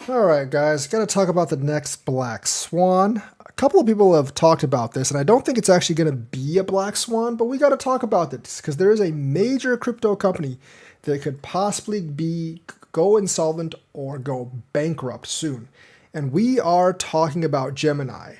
All right, guys, got to talk about the next black swan. A couple of people have talked about this, and I don't think it's actually going to be a black swan, but we got to talk about this because there is a major crypto company that could possibly go insolvent or go bankrupt soon. And we are talking about Gemini.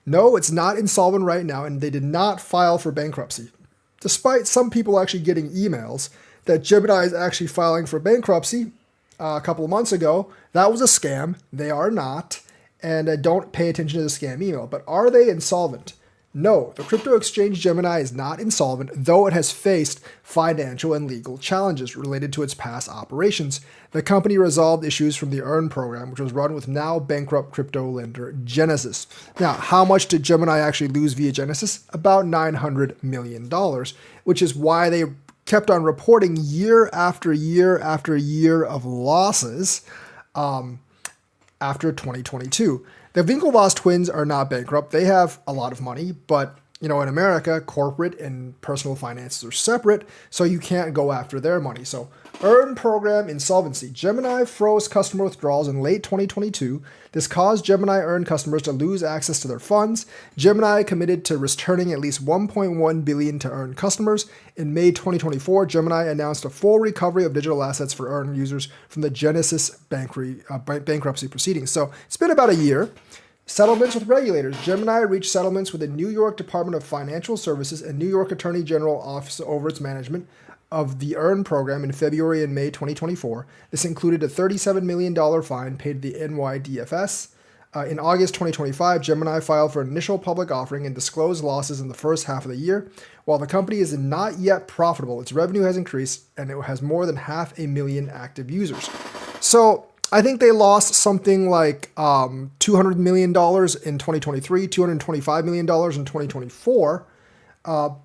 No, it's not insolvent right now, and they did not file for bankruptcy. Despite some people actually getting emails that Gemini is actually filing for bankruptcy a couple of months ago, that was a scam. They are not, and don't pay attention to the scam email. But are they insolvent? No, the crypto exchange Gemini is not insolvent, though it has faced financial and legal challenges related to its past operations. The company resolved issues from the EARN program, which was run with now bankrupt crypto lender Genesis. Now, how much did Gemini actually lose via Genesis? About $900 million, which is why they kept on reporting year after year after year of losses after 2022. The Winklevoss twins are not bankrupt. They have a lot of money, but in America, corporate and personal finances are separate, so you can't go after their money. So, EARN program insolvency. Gemini froze customer withdrawals in late 2022. This caused Gemini EARN customers to lose access to their funds. Gemini committed to returning at least $1.1 billion to EARN customers. In May 2024, Gemini announced a full recovery of digital assets for EARN users from the Genesis bankruptcy proceedings. So, it's been about a year. Settlements with regulators. Gemini reached settlements with the New York Department of Financial Services and New York Attorney General Office over its management of the EARN program in February and May 2024. This included a $37 million fine paid to the NYDFS. In August 2025, Gemini filed for an initial public offering and disclosed losses in the first half of the year. While the company is not yet profitable, its revenue has increased and it has more than 500,000 active users. So, I think they lost something like $200 million in 2023, $225 million in 2024,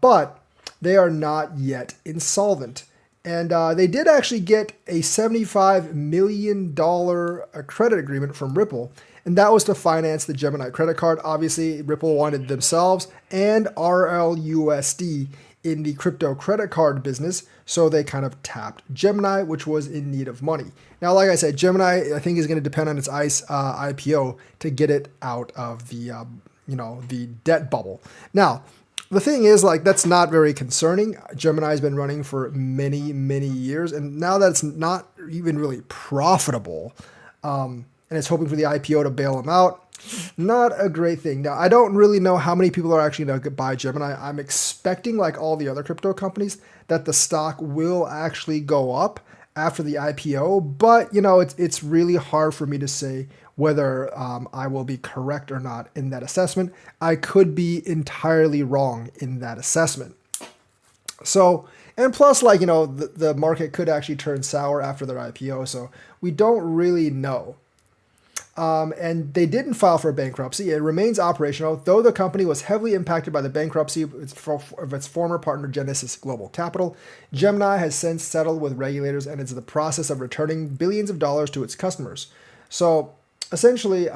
but they are not yet insolvent. And they did actually get a $75 million credit agreement from Ripple, and that was to finance the Gemini credit card. Obviously, Ripple wanted themselves and RLUSD in the crypto credit card business, so they kind of tapped Gemini, which was in need of money. Now, like I said, Gemini, I think, is going to depend on its IPO to get it out of the, the debt bubble. Now, the thing is, that's not very concerning. Gemini has been running for many, many years, and now that it's not even really profitable, and it's hoping for the IPO to bail them out, not a great thing. Now, I don't really know how many people are actually going to buy Gemini. I'm expecting, like all the other crypto companies, that the stock will actually go up after the IPO. But, it's really hard for me to say whether I will be correct or not in that assessment. I could be entirely wrong in that assessment. So, and plus, the market could actually turn sour after their IPO. So we don't really know. And they didn't file for bankruptcy. It remains operational, though the company was heavily impacted by the bankruptcy of its former partner Genesis Global Capital. Gemini has since settled with regulators and is in the process of returning billions of dollars to its customers. So essentially,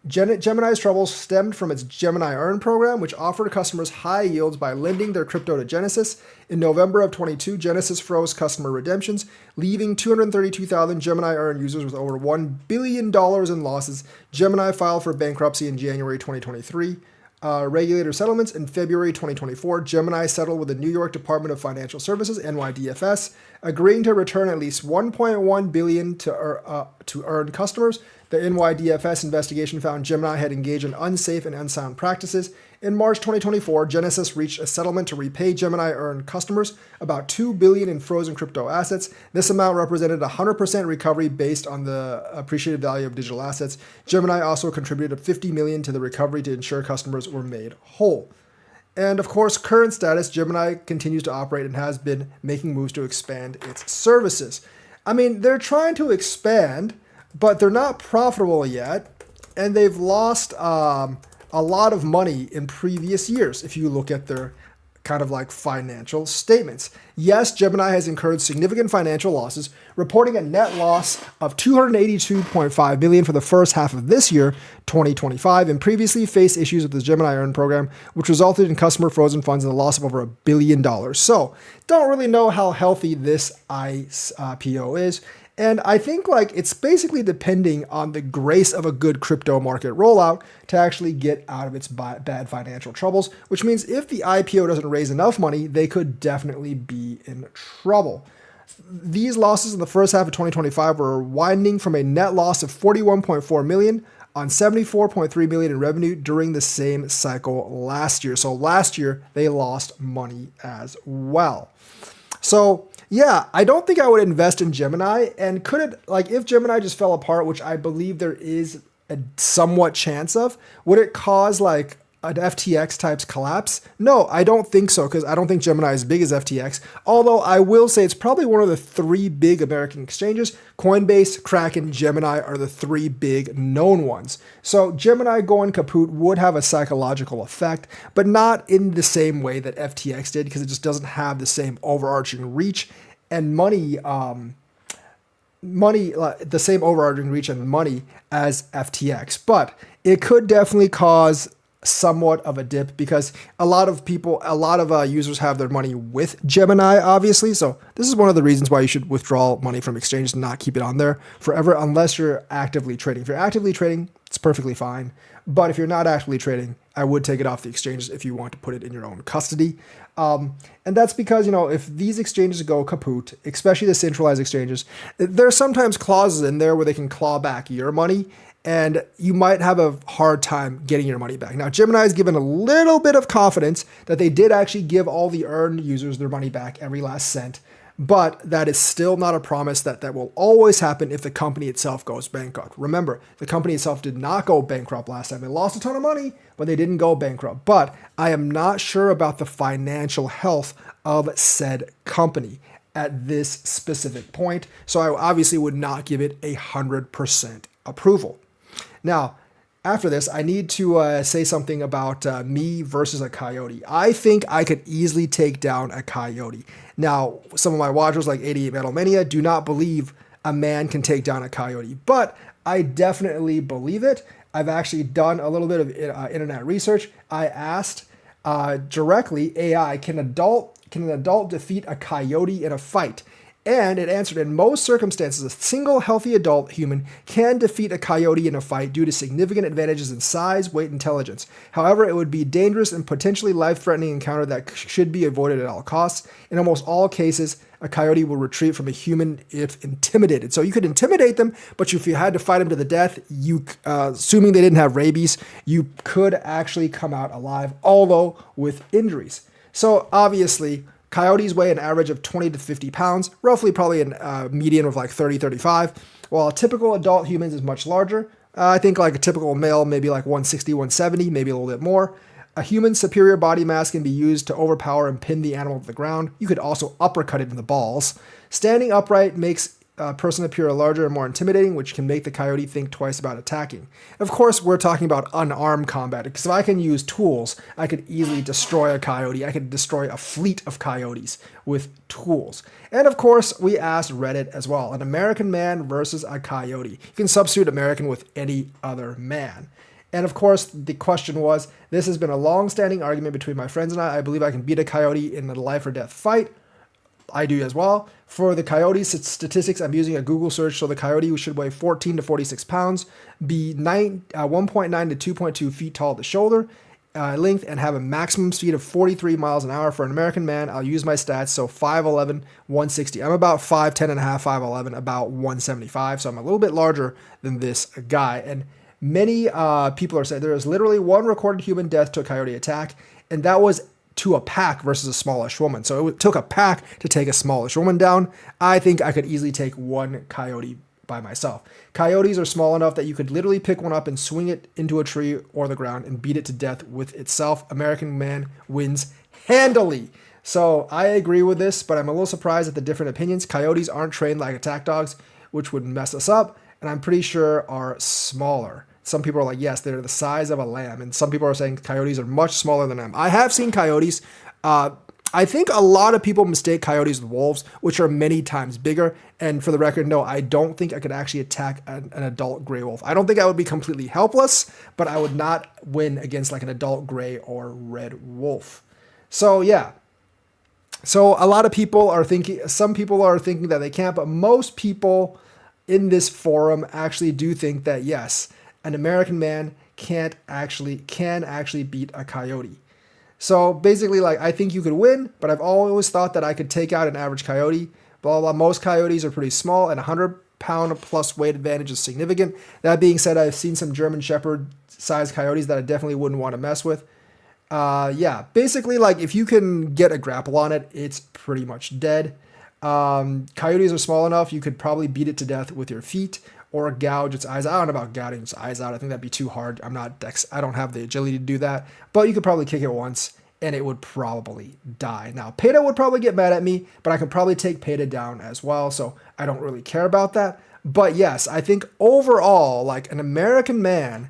Gemini's troubles stemmed from its Gemini EARN program, which offered customers high yields by lending their crypto to Genesis. In November of 22, Genesis froze customer redemptions, leaving 232,000 Gemini EARN users with over $1 billion in losses. Gemini filed for bankruptcy in January 2023. Regulator settlements in February 2024. Gemini settled with the New York Department of Financial Services, NYDFS, agreeing to return at least $1.1 billion to EARN customers. The NYDFS investigation found Gemini had engaged in unsafe and unsound practices. In March 2024, Genesis reached a settlement to repay Gemini EARN customers about $2 billion in frozen crypto assets. This amount represented a 100% recovery based on the appreciated value of digital assets. Gemini also contributed $50 million to the recovery to ensure customers were made whole. And of course, current status, Gemini continues to operate and has been making moves to expand its services. I mean, they're trying to expand, but they're not profitable yet, and they've lost a lot of money in previous years if you look at their kind of financial statements. Yes, Gemini has incurred significant financial losses, reporting a net loss of $282.5 million for the first half of this year, 2025, and previously faced issues with the Gemini EARN program, which resulted in customer frozen funds and the loss of over $1 billion. So, don't really know how healthy this IPO is. And I think like it's basically depending on the grace of a good crypto market rollout to actually get out of its bad financial troubles, which means if the IPO doesn't raise enough money, they could definitely be in trouble. These losses in the first half of 2025 were winding from a net loss of 41.4 million on 74.3 million in revenue during the same cycle last year. So last year they lost money as well. So yeah, I don't think I would invest in Gemini. And could it, like, if Gemini just fell apart, which I believe there is a somewhat chance of, would it cause like an FTX types collapse? No, I don't think so, because I don't think Gemini is as big as FTX. Although I will say it's probably one of the three big American exchanges. Coinbase, Kraken, Gemini are the three big known ones. So Gemini going kaput would have a psychological effect, but not in the same way that FTX did, because it just doesn't have the same overarching reach and money, the same overarching reach and money as FTX. But it could definitely cause somewhat of a dip, because a lot of users have their money with Gemini, obviously. So this is one of the reasons why you should withdraw money from exchanges and not keep it on there forever unless you're actively trading. If you're actively trading, it's perfectly fine. But if you're not actively trading, I would take it off the exchanges if you want to put it in your own custody. And that's because, if these exchanges go kaput, especially the centralized exchanges, there's sometimes clauses in there where they can claw back your money, and you might have a hard time getting your money back. Now, Gemini is given a little bit of confidence that they did actually give all the earned users their money back, every last cent, but that is still not a promise that will always happen if the company itself goes bankrupt. Remember, the company itself did not go bankrupt last time. They lost a ton of money, but they didn't go bankrupt. But I am not sure about the financial health of said company at this specific point, so I obviously would not give it 100% approval. Now, after this, I need to say something about me versus a coyote. I think I could easily take down a coyote. Now, some of my watchers like 88 Metal Mania do not believe a man can take down a coyote, but I definitely believe it. I've actually done a little bit of internet research. I asked directly AI, can an adult defeat a coyote in a fight? And it answered, in most circumstances, a single healthy adult human can defeat a coyote in a fight due to significant advantages in size, weight, and intelligence. However, it would be a dangerous and potentially life-threatening encounter that should be avoided at all costs. In almost all cases, a coyote will retreat from a human if intimidated. So you could intimidate them, but if you had to fight them to the death, assuming they didn't have rabies, you could actually come out alive, although with injuries. So obviously, coyotes weigh an average of 20 to 50 pounds, roughly probably a median of like 30, 35, while a typical adult humans is much larger. I think like a typical male, maybe like 160, 170, maybe a little bit more. A human's superior body mass can be used to overpower and pin the animal to the ground. You could also uppercut it in the balls. Standing upright makes a person appear larger and more intimidating, which can make the coyote think twice about attacking. Of course, we're talking about unarmed combat, because if I can use tools, I could easily destroy a coyote. I could destroy a fleet of coyotes with tools. And of course, we asked Reddit as well, an American man versus a coyote. You can substitute American with any other man. And of course, the question was, this has been a long-standing argument between my friends and I. I believe I can beat a coyote in a life or death fight. I do as well. For the coyote statistics, I'm using a Google search, so the coyote should weigh 14 to 46 pounds, be 1.9 to 2.2 feet tall at the shoulder length, and have a maximum speed of 43 miles an hour. For an American man, I'll use my stats, so 5'11", 160. I'm about 5'10 and a half, 5'11", about 175, so I'm a little bit larger than this guy. And many people are saying there is literally one recorded human death to a coyote attack, and that was to a pack versus a smallish woman. So it took a pack to take a smallish woman down. I think I could easily take one coyote by myself. Coyotes are small enough that you could literally pick one up and swing it into a tree or the ground and beat it to death with itself. American man wins handily. So I agree with this, but I'm a little surprised at the different opinions. Coyotes aren't trained like attack dogs, which would mess us up, and I'm pretty sure are smaller. Some people are like, yes, they're the size of a lamb. And some people are saying coyotes are much smaller than them. I have seen coyotes. I think a lot of people mistake coyotes with wolves, which are many times bigger. And for the record, no, I don't think I could actually attack an adult gray wolf. I don't think I would be completely helpless, but I would not win against like an adult gray or red wolf. So yeah. So a lot of people are thinking, some people are thinking that they can't, but most people in this forum actually do think that yes, an American man can actually beat a coyote. So basically, like, I think you could win, but I've always thought that I could take out an average coyote. Blah, blah, blah. Most coyotes are pretty small, and 100-pound plus weight advantage is significant. That being said, I've seen some German Shepherd sized coyotes that I definitely wouldn't want to mess with. Yeah, basically, like, if you can get a grapple on it, it's pretty much dead. Coyotes are small enough, you could probably beat it to death with your feet or gouge its eyes out. I don't know about gouging its eyes out. I think that'd be too hard. I don't have the agility to do that, but you could probably kick it once and it would probably die. Now, Peta would probably get mad at me, but I could probably take Peta down as well, so I don't really care about that. But yes, I think overall, like, an American man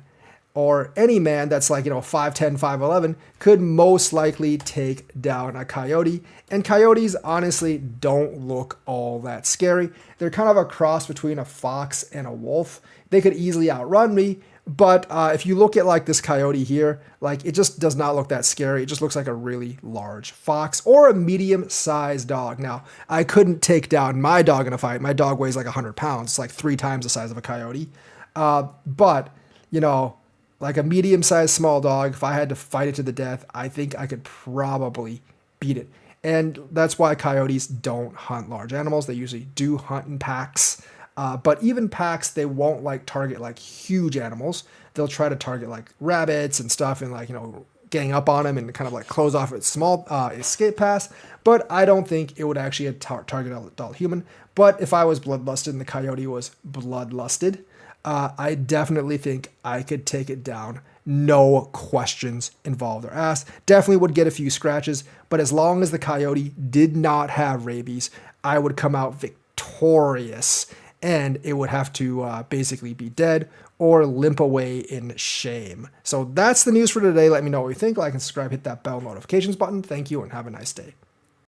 or any man that's like, 5'10", 5'11", could most likely take down a coyote. And coyotes honestly don't look all that scary. They're kind of a cross between a fox and a wolf. They could easily outrun me, but if you look at like this coyote here, like, it just does not look that scary. It just looks like a really large fox or a medium-sized dog. Now, I couldn't take down my dog in a fight. My dog weighs like 100 pounds. It's like 3 times the size of a coyote. But, like a medium-sized small dog, if I had to fight it to the death, I think I could probably beat it. And that's why coyotes don't hunt large animals. They usually do hunt in packs. But even packs, they won't like target like huge animals. They'll try to target like rabbits and stuff and like, gang up on them and kind of like close off its small escape paths. But I don't think it would actually target an adult human. But if I was bloodlusted and the coyote was bloodlusted, I definitely think I could take it down. No questions involved or asked. Definitely would get a few scratches, but as long as the coyote did not have rabies, I would come out victorious, and it would have to basically be dead or limp away in shame. So that's the news for today. Let me know what you think. Like and subscribe, hit that bell notifications button. Thank you, and have a nice day.